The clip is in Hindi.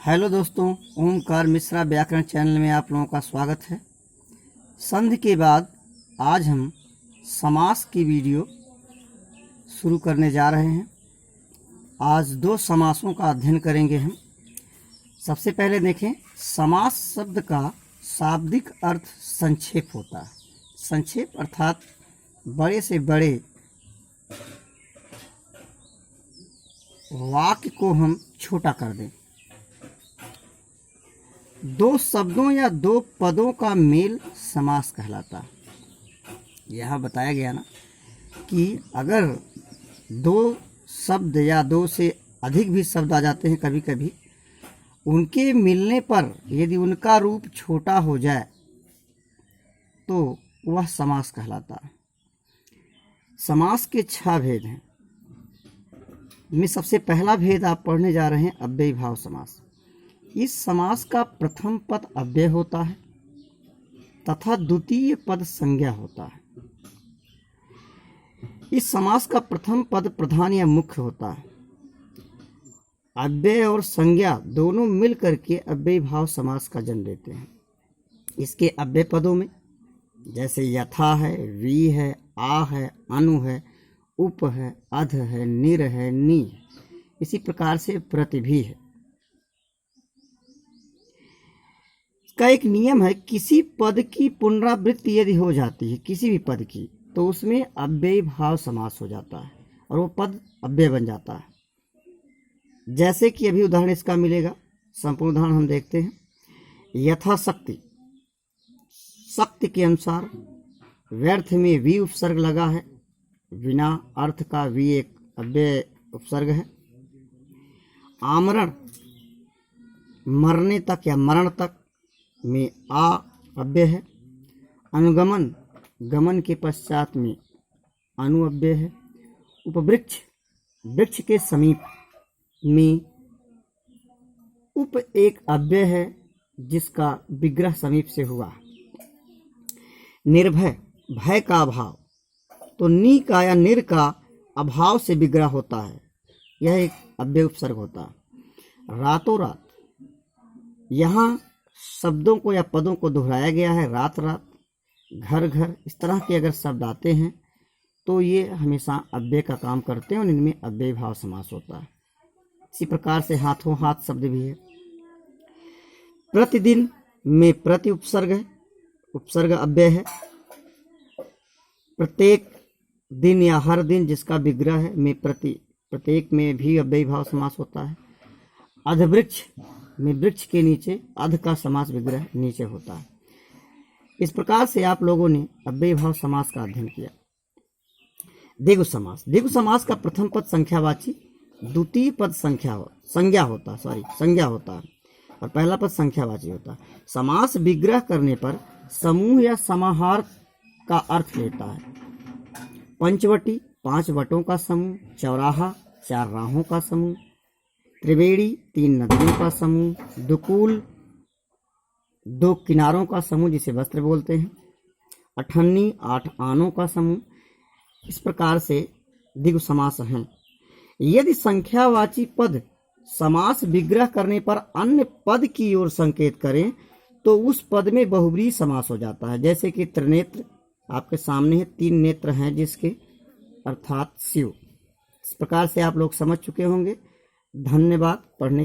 हेलो दोस्तों, ओमकार मिश्रा व्याकरण चैनल में आप लोगों का स्वागत है। संधि के बाद आज हम समास की वीडियो शुरू करने जा रहे हैं। आज दो समासों का अध्ययन करेंगे हम। सबसे पहले देखें, समास शब्द का शाब्दिक अर्थ संक्षेप होता है। संक्षेप अर्थात बड़े से बड़े वाक्य को हम छोटा कर दें। दो शब्दों या दो पदों का मेल समास कहलाता है। यह बताया गया ना कि अगर दो शब्द या दो से अधिक भी शब्द आ जाते हैं, कभी कभी उनके मिलने पर यदि उनका रूप छोटा हो जाए तो वह समास कहलाता है। समास के 6 भेद हैं। इनमें सबसे पहला भेद आप पढ़ने जा रहे हैं, अव्ययी भाव समास। इस समास का प्रथम पद अव्यय होता है तथा द्वितीय पद संज्ञा होता है। इस समास का प्रथम पद प्रधान या मुख्य होता है। अव्यय और संज्ञा दोनों मिलकर के अव्ययी भाव समास का जन्म देते हैं। इसके अव्यय पदों में जैसे यथा है, वी है, आ है, अनु है, उप है, अध है, निर है, नी है। इसी प्रकार से प्रति भी है। का एक नियम है, किसी पद की पुनरावृत्ति यदि हो जाती है किसी भी पद की, तो उसमें अव्ययी भाव समास हो जाता है और वो पद अव्यय बन जाता है। जैसे कि अभी उदाहरण इसका मिलेगा। संपूर्ण उदाहरण हम देखते हैं। यथाशक्ति, शक्ति के अनुसार व्यर्थ में वी उपसर्ग लगा है। बिना अर्थ का वी एक अव्यय उपसर्ग है। आमरण, मरने तक या मरण तक में आ अव्यय है। अनुगमन, गमन के पश्चात में अनु अव्यय है। उपवृक्ष, वृक्ष के समीप में उप एक अव्यय है जिसका विग्रह समीप से हुआ। निर्भय, भय का अभाव, तो नी का या निर का अभाव से विग्रह होता है, यह एक अव्यय उपसर्ग होता है। रातों रात, यहाँ शब्दों को या पदों को दोहराया गया है। रात रात, घर घर, इस तरह के अगर शब्द आते हैं तो ये हमेशा अव्यय का काम करते हैं और इनमें अव्ययी भाव समास होता है। इसी प्रकार से हाथों हाथ शब्द भी है। प्रतिदिन में प्रति उपसर्ग है, उपसर्ग अव्यय है। प्रत्येक दिन या हर दिन जिसका विग्रह है में प्रति, प्रत्येक में भी अव्ययी भाव समास होता है। अधवृक्ष में वृक्ष के नीचे अध का समास विग्रह नीचे होता है। इस प्रकार से आप लोगों ने अव्ययी भाव समास का अध्ययन किया। द्विगु समास, द्विगु समास का प्रथम पद संख्यावाची, द्वितीय पद संज्ञा होता है और पहला पद संख्यावाची होता है। समास विग्रह करने पर समूह या समाहार का अर्थ लेता है। पंचवटी, 5 वटों का समूह। चौराहा, 4 राहों का समूह। त्रिवेणी, 3 नदियों का समूह। दुकूल, 2 किनारों का समूह जिसे वस्त्र बोलते हैं। अठन्नी, 8 आनों का समूह। इस प्रकार से द्विगु समास हैं। यदि संख्यावाची पद समास विग्रह करने पर अन्य पद की ओर संकेत करें तो उस पद में बहुव्रीहि समास हो जाता है। जैसे कि त्रिनेत्र आपके सामने है, 3 नेत्र हैं जिसके, अर्थात शिव। इस प्रकार से आप लोग समझ चुके होंगे। धन्यवाद पढ़ने के